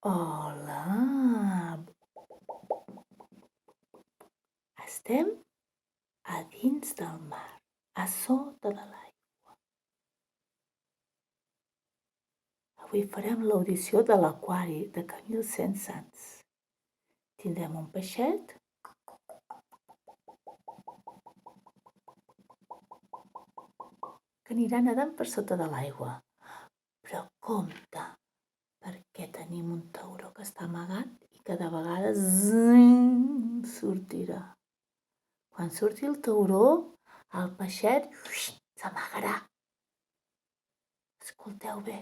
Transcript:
Hola! Estem a dins del mar, a sota de l'aigua. Avui farem l'audició de l'aquari de Camille Saint-Saëns. Tindrem un peixet que anirà nedant per sota de l'aigua. Però compte, perquè tenim un tauró que està amagat i que de vegades sortirà. Quan surti el tauró, el peixet s'amagarà. Escolteu bé.